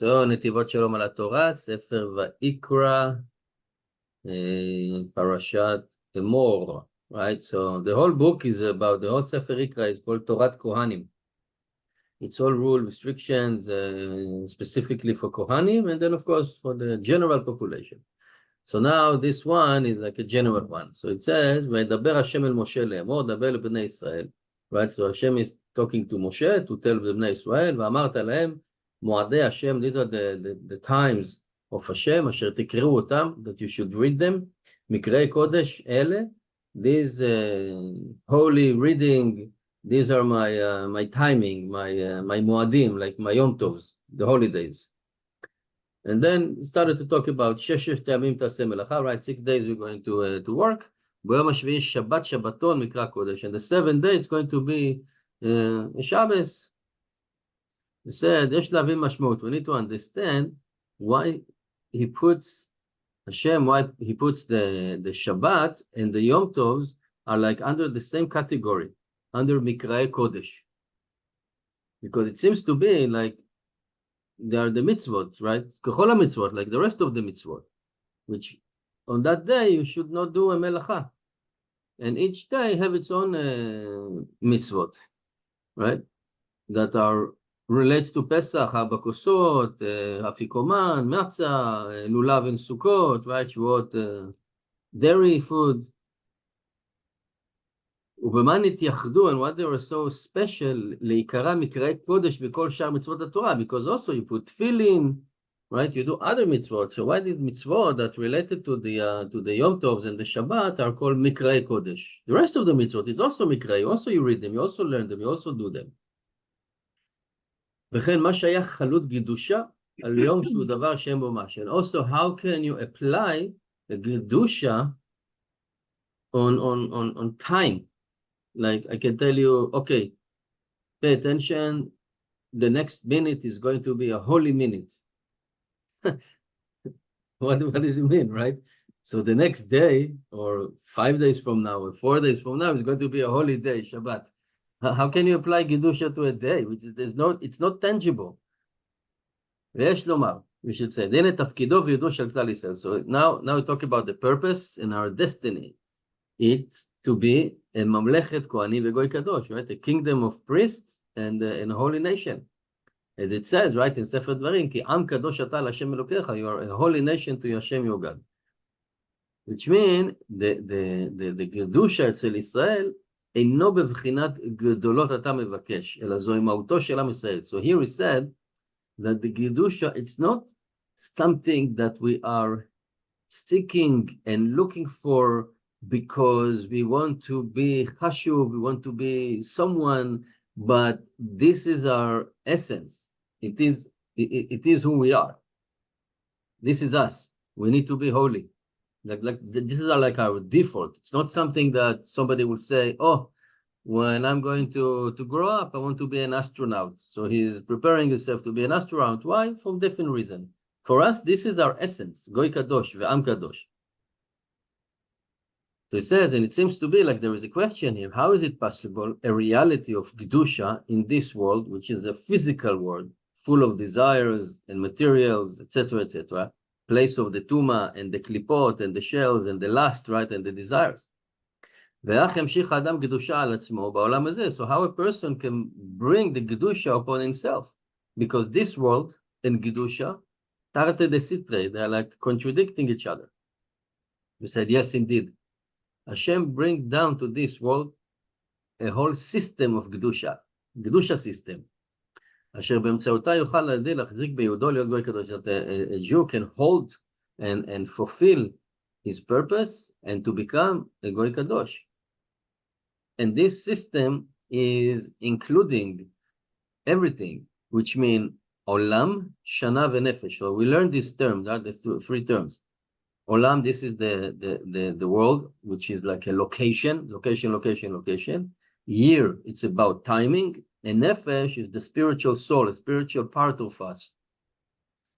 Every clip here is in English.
So, נתיבות שלום על התורה, ספר ויקרא, Parashat, Emor, right? So the whole book is about, the whole Sefer Vayikra is called Torat Kohanim. It's all rule restrictions, specifically for Kohanim, and then of course for the general population. So now this one is like a general one. So it says, וידבר השם אל משה לאמור, דבר לבני ישראל. Right? So Hashem is talking to Moshe to tell לבני ישראל, ואמרת להם, מועדי השם, these are the times of Hashem, אשר תקראו אותם, that you should read them, מקראי קודש אלה, these holy reading, these are my timing, my מועדים, like my יום טובs, the holidays. And then started to talk about ששת ימים תעשה מלאכה, right, 6 days we're going to work, ביום השביעי שבת שבתון מקרא קודש, and the 7th day it's going to be Shabbos. He said, יש להבין משמעות, we need to understand why he puts Hashem, why he puts the Shabbat and the Yom Tovs are like under the same category, under Mikrae Kodesh. Because it seems to be like they are the mitzvot, right? Kechol mitzvot, like the rest of the mitzvot, which on that day you should not do a melacha. And each day have its own mitzvot, right? That are relates to Pesach, Habakosot, Afikoman, Matzah, Lulav and Sukkot, right? Shvuot, dairy food. ובמה נתייחדו, and what they were so special, לעיקרה מקראי קודש בכל שאר מצוות התורה, because also you put tefillin, right? You do other mitzvot. So why these mitzvot that related to the Yom Tovs and the Shabbat are called מקראי קודש? The rest of the mitzvot is also מקראי, also you read them, you also learn them, you also do them. וכן מה שייך חלות גידושה על יום שהוא דבר שאין בו משהו. And also how can you apply the גידושה on time? Like I can tell you, okay, pay attention, the next minute is going to be a holy minute. What does it mean, right? So the next day, or 5 days from now, or 4 days from now, is going to be a holy day, Shabbat. How can you apply Gedusha to a day? Which is it's not tangible. ויש לומר, we should say, הנה תפקידו וידעו של כלל ישראל. So now we talk about the purpose and our destiny. It's to be a ממלכת כהנים וגוי קדוש, right? A kingdom of priests and a holy nation. As it says, right, in ספר דברים, כי עם קדוש אתה להשם אלוקיך, you are a holy nation to Hashem your God. Which means, the גדושה אצל ישראל, אינו בבחינת גדולות אתה מבקש, אלא זוהי מהותו של עם ישראל. So here he said that the Gedusha, it's not something that we are seeking and looking for because we want to be chashuv, we want to be someone, but this is our essence. It is who we are. This is us. We need to be holy. Like this is like our default. It's not something that somebody will say, oh, when I'm going to grow up, I want to be an astronaut. So he's preparing himself to be an astronaut. Why? For different reason. For us, this is our essence. Goy kadosh ve'am kadosh. So he says, and it seems to be like there is a question here. How is it possible a reality of Gedusha in this world, which is a physical world, full of desires and materials, etc., place of the tuma and the klipot and the shells and the lust, right, and the desires. ואך ימשיך האדם קדושה על עצמו בעולם הזה. So how a person can bring the Gedusha upon himself? Because this world and Gedusha, tarte de sitre, they are like contradicting each other. We said, yes, indeed. Hashem bring down to this world a whole system of Gedusha, Gedusha system. אשר באמצעותה יוכל לידי להחזיק ביהודו להיות גוי קדוש. That a Jew can hold and fulfill his purpose and to become a goy kadosh. And this system is including everything, which means olam, shana, venefesh. So we learned these terms, the 3 terms. Olam, this is the world, which is like a location. Year, it's about timing. And nefesh is the spiritual soul, a spiritual part of us.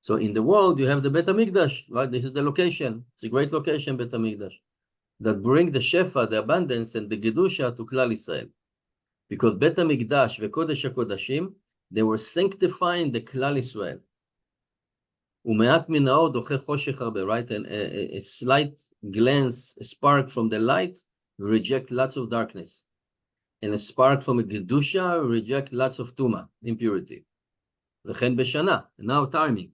So in the world, you have the Bet HaMikdash, right? This is the location. It's a great location, Bet HaMikdash, that bring the shefa, the abundance, and the Gedusha to Klal Israel. Because Bet HaMikdash, ve'Kodesh HaKodashim, they were sanctifying the Klal Israel. ומעט מן האור דוחה חושך הרבה, right? And a slight glance, a spark from the light, reject lots of darkness. And a spark from a Kedusha, reject lots of Tuma, impurity. וכן בשנה, now timing.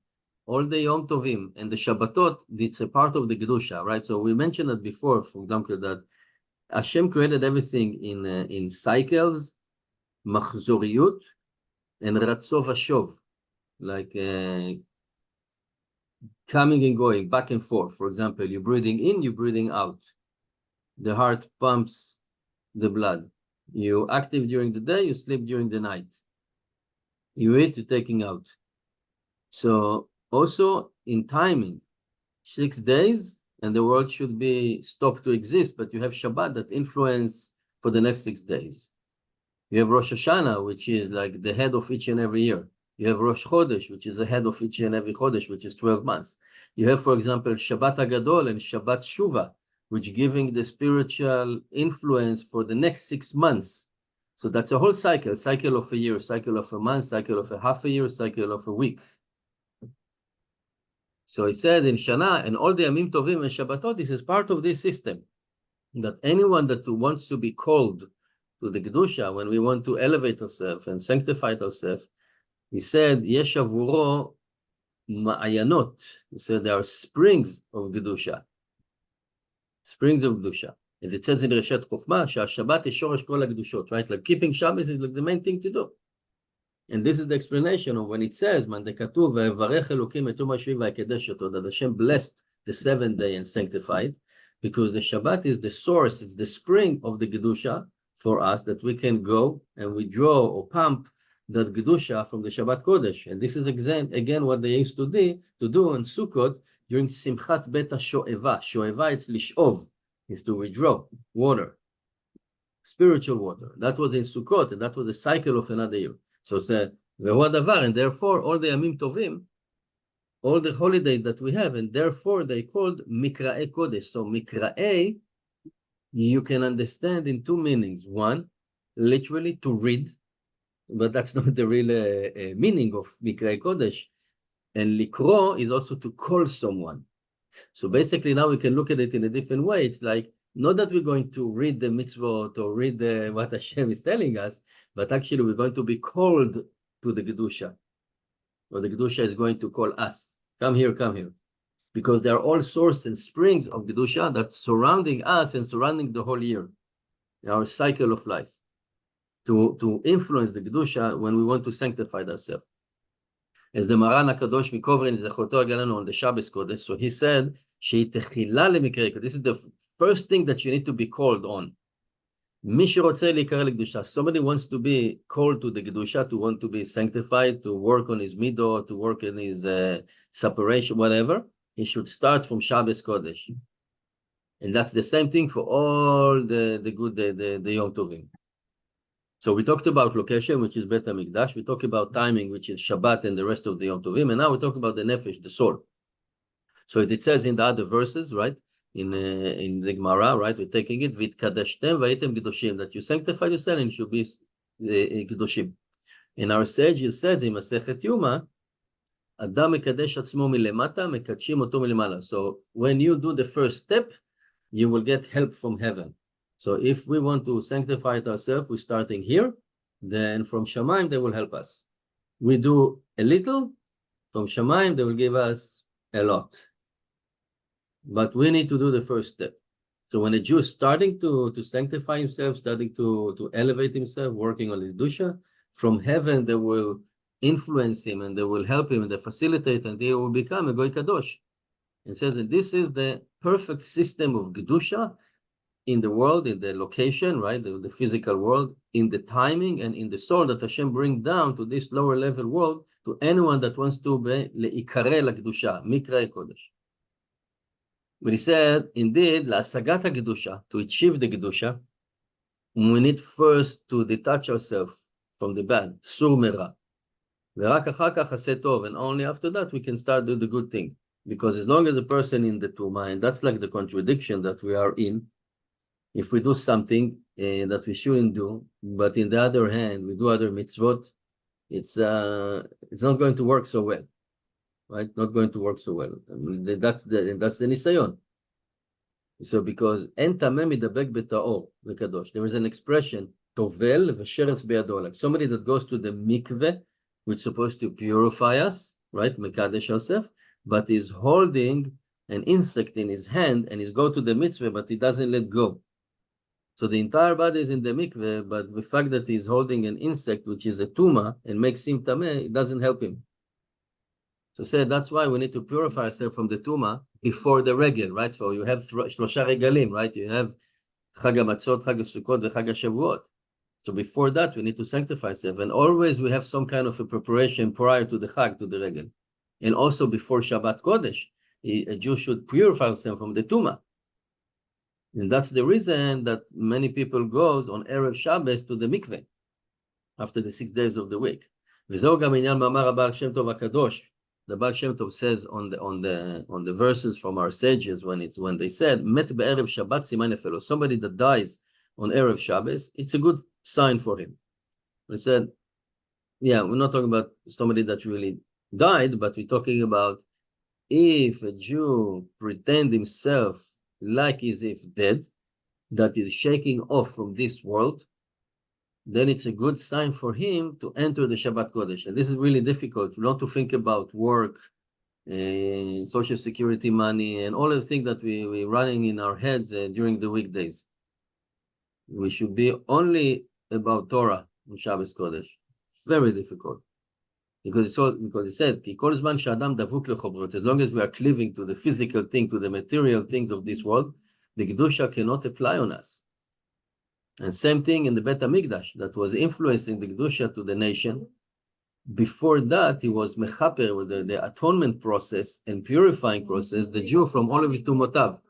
All the Yom Tovim and the Shabbatot, it's a part of the Kedusha, right? So we mentioned that before, for example, that Hashem created everything in cycles, machzoriyut, and ratzov vashov, like coming and going, back and forth. For example, you're breathing in, you're breathing out. The heart pumps the blood. You're active during the day, you sleep during the night. You eat, you're taking out. So also in timing, 6 days, and the world should be stopped to exist, but you have Shabbat that influence for the next 6 days. You have Rosh Hashanah, which is like the head of each and every year. You have Rosh Chodesh, which is the head of each and every Chodesh, which is 12 months. You have, for example, Shabbat HaGadol and Shabbat Shuvah, which giving the spiritual influence for the next 6 months. So that's a whole cycle of a year, cycle of a month, cycle of a half a year, cycle of a week. So he said in Shana, and all the Yamim Tovim and Shabbatot, this is part of this system, that anyone that wants to be called to the Kedusha, when we want to elevate ourselves and sanctify ourselves, he said, Yesh Avuro Ma'ayanot. He said there are springs of Kedusha. Springs of Kedusha. As it says in Reshet Chokhmah, Shabbat is Shoresh Kol HaKedushot, right? Like keeping Shabbos is like the main thing to do. And this is the explanation of when it says, that Hashem blessed the 7th day and sanctified, because the Shabbat is the source, it's the spring of the Kedusha for us, that we can go and withdraw or pump that Kedusha from the Shabbat Kodesh. And this is again what they used to do in Sukkot during Simchat Beta Sho'eva. Sho'eva, it's lish'ov, is to withdraw water, spiritual water. That was in Sukkot, and that was the cycle of another year. So say, and therefore all the Yamim Tovim, all the holidays that we have, and therefore they called Mikra'e Kodesh. So Mikra'e, you can understand in 2 meanings. One, literally to read, but that's not the real meaning of Mikra'e Kodesh. And Likro is also to call someone. So basically now we can look at it in a different way. It's like, not that we're going to read the mitzvot or read what Hashem is telling us, but actually we're going to be called to the Kedusha. Or the Kedusha is going to call us. Come here, come here. Because there are all sources and springs of Kedusha that's surrounding us and surrounding the whole year. Our cycle of life. To influence the Kedusha when we want to sanctify ourselves. As the Maran HaKadosh Mikovrin Zechoto Agalanu on the Shabbos Kodesh, so he said, this is the first thing that you need to be called on. Somebody wants to be called to the Kedusha, to want to be sanctified, to work on his midah, to work in his separation, whatever. He should start from Shabbos Kodesh. And that's the same thing for all the Yom Tovim. So we talked about location, which is Bet HaMikdash. We talked about timing, which is Shabbat and the rest of the Yom Tovim. And now we talk about the Nefesh, the soul. So it says in the other verses, right? In the Gemara, right? We're taking it, V'tkadashtem v'aytem kedoshim, that you sanctify yourself and you should be kedoshim. In our sages said in Masechet Yuma, Adam mekadesh atzmo milemata, mekadshim oto milemala. So when you do the first step, you will get help from heaven. So if we want to sanctify ourselves, we're starting here, then from Shamayim they will help us. We do a little, from Shamayim they will give us a lot. But we need to do the first step. So when a Jew is starting to sanctify himself, starting to elevate himself, working on the Kedusha, from heaven they will influence him and they will help him and they facilitate until he will become a Goy Kadosh. And says that this is the perfect system of Kedusha in the world, in the location, right, the physical world, in the timing and in the soul that Hashem brings down to this lower level world to anyone that wants to be le'ikare la Kedusha, Mikra'e Kodesh. But he said, indeed, la'asagat HaKedusha, to achieve the Kedusha, we need first to detach ourselves from the bad, sur mera. Ve'rak achar kach aseh tov, and only after that we can start do the good thing. Because as long as the person in the Tuma, and that's like the contradiction that we are in, if we do something that we shouldn't do, but in the other hand, we do other mitzvot, it's not going to work so well. right? Not going to work so well. I mean, that's the nisayon. So because אין טמא מדבק בטהור וקדוש. There is an expression, טובל ושרץ בידו. Like somebody that goes to the mikveh, which is supposed to purify us, right? Mekadesh yourself, but is holding an insect in his hand and he's go to the mitzvah, but he doesn't let go. So the entire body is in the mikveh, but the fact that he's holding an insect, which is a tuma, and makes him tameh, it doesn't help him. So say that's why we need to purify ourselves from the tuma before the regel, right? So you have shlosha regalim, right? You have Chag HaMatzot, Chag HaSukkot, and Chag HaShavuot. So before that, we need to sanctify ourselves. And always we have some kind of a preparation prior to the Chag, to the regel. And also before Shabbat Kodesh, a Jew should purify himself from the tuma. And that's the reason that many people goes on Erev Shabbos to the mikveh after the 6 days of the week. וזהו גם עניין מאמר הבעל שם טוב הקדוש. The Baal Shem Tov says on the verses from our sages when they said met be'erev Shabbat siman nefelo, somebody that dies on Erev Shabbos, it's a good sign for him. We said, yeah, we're not talking about somebody that really died, but we're talking about if a Jew pretend himself like as if dead, that is shaking off from this world, then it's a good sign for him to enter the Shabbat Kodesh. And this is really difficult, not to think about work, social security money, and all the things that we're running in our heads during the weekdays. We should be only about Torah on Shabbos Kodesh. Very difficult. Because it said, as long as we are cleaving to the physical thing, to the material things of this world, the Kedusha cannot apply on us. And same thing in the Bet HaMikdash that was influencing the Kedusha to the nation. Before that, he was mechaper with the atonement process and purifying process, the Jew from all of his tumotav.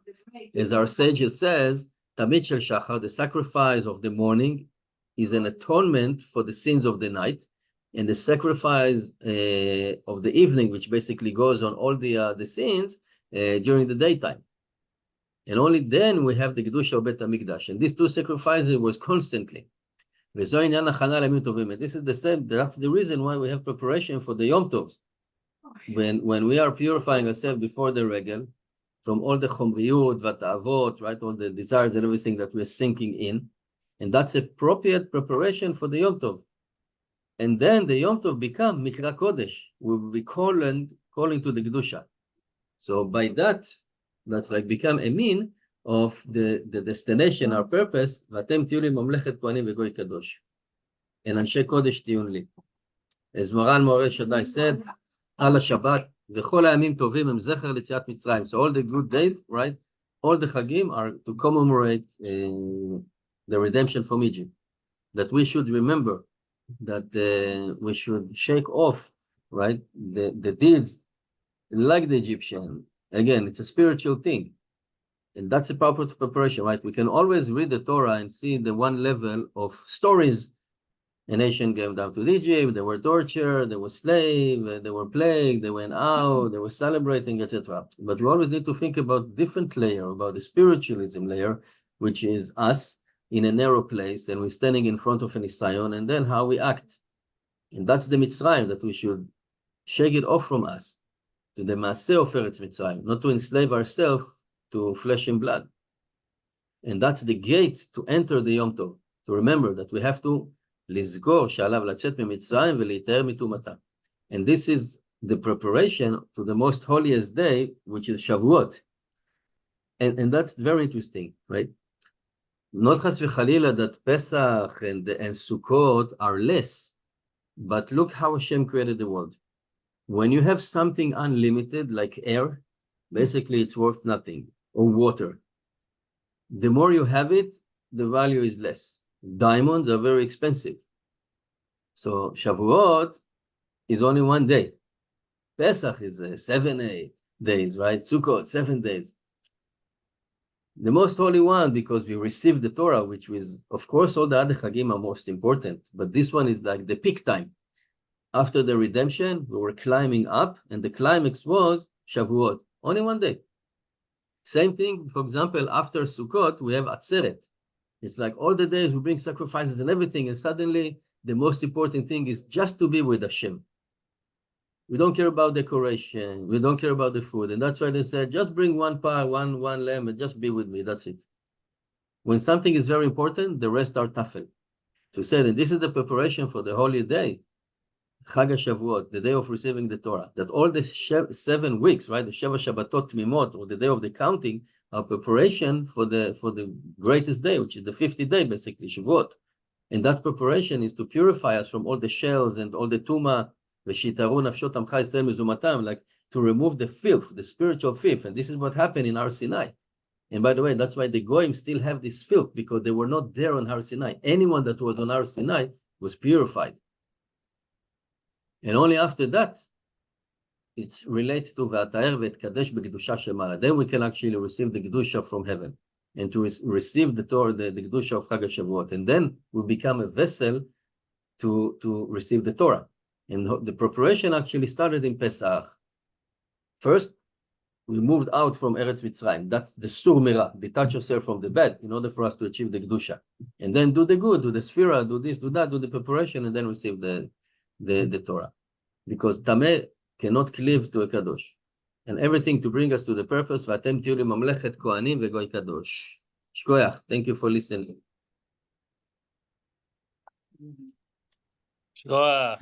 As our sages says, Tamid Shel Shachar, the sacrifice of the morning, is an atonement for the sins of the night, and the sacrifice of the evening, which basically goes on all the sins during the daytime. And only then we have the Kedusha of Bet HaMikdash. And these two sacrifices was constantly. And this is the same, that's the reason why we have preparation for the Yom Tovs. When we are purifying ourselves before the regel, from all the chomriyut, vata'avot, right, all the desires and everything that we're sinking in, and that's appropriate preparation for the Yom Tov. And then the Yom Tov become Mikra Kodesh. We will be calling to the Kedusha. So by that, that's like become a mean of the destination, our purpose. ואתם תהיו לי ממלכת כהנים וגוי קדוש. And אנשי קודש תהיו לי. As Moran Moreh Shaddai said, על השבת, וכל הימים טובים הם זכר ליציאת מצרים. So all the good days, right? All the chagim are to commemorate the redemption from Egypt. That we should remember that we should shake off, right, the deeds like the Egyptian. Again, it's a spiritual thing. And that's a proper preparation, right? We can always read the Torah and see the one level of stories. A nation came down to Egypt, they were tortured, they were slaves, they were plagued, they went out, they were celebrating, etc. But we always need to think about different layer, about the spiritualism layer, which is us in a narrow place, and we're standing in front of an Isayon, and then how we act. And that's the Mitzrayim, that we should shake it off from us, to the Maaseh of Eretz Mitzrayim, not to enslave ourselves to flesh and blood. And that's the gate to enter the Yom Tov, to remember that we have to לזכור שעליו לצאת ממצרים ולהיטהר מטומאתה. And this is the preparation to the most holiest day, which is Shavuot. And that's very interesting, right? Not chas v'chalila that Pesach and Sukkot are less, but look how Hashem created the world. When you have something unlimited, like air, basically it's worth nothing, or water. The more you have it, the value is less. Diamonds are very expensive. So Shavuot is only one day. Pesach is 7-8 days, right? Sukkot, 7 days. The most holy one, because we received the Torah, which was, of course, all the other Chagim are most important, but this one is like the peak time. After the redemption, we were climbing up, and the climax was Shavuot, only one day. Same thing, for example, after Sukkot, we have Atzeret. It's like all the days we bring sacrifices and everything, and suddenly the most important thing is just to be with Hashem. We don't care about decoration. We don't care about the food. And that's why they said, just bring one pie, one lamb, and just be with me. That's it. When something is very important, the rest are tafel. So he said, and this is the preparation for the holy day, Chag HaShavuot, the day of receiving the Torah. That all the 7 weeks, right, the Sheva Shabbatot Tmimot, or the day of the counting, are preparation for the greatest day, which is the 50th day, basically, Shavuot. And that preparation is to purify us from all the shells and all the tuma, like to remove the filth, the spiritual filth. And this is what happened in Har Sinai. And by the way, that's why the Goyim still have this filth, because they were not there on Har Sinai. Anyone that was on Har Sinai was purified. And only after that, it's related to V'ata'er v'etkadesh b'kedusha shemala. Then we can actually receive the kedusha from heaven, and to receive the Torah, the kedusha of Chag HaShavuot. And then we become a vessel to receive the Torah. And the preparation actually started in Pesach. First, we moved out from Eretz Mitzrayim. That's the sur mirah, detach yourself from the bed in order for us to achieve the kedusha. And then do the good, do the sphira, do this, do that, do the preparation, and then receive the Torah. Because tameh cannot cleave to a kadosh. And everything to bring us to the purpose. V'atem tiyu li mamlechet kohanim vegoy kadosh. Shkoyach. Thank you for listening. Shkoyach.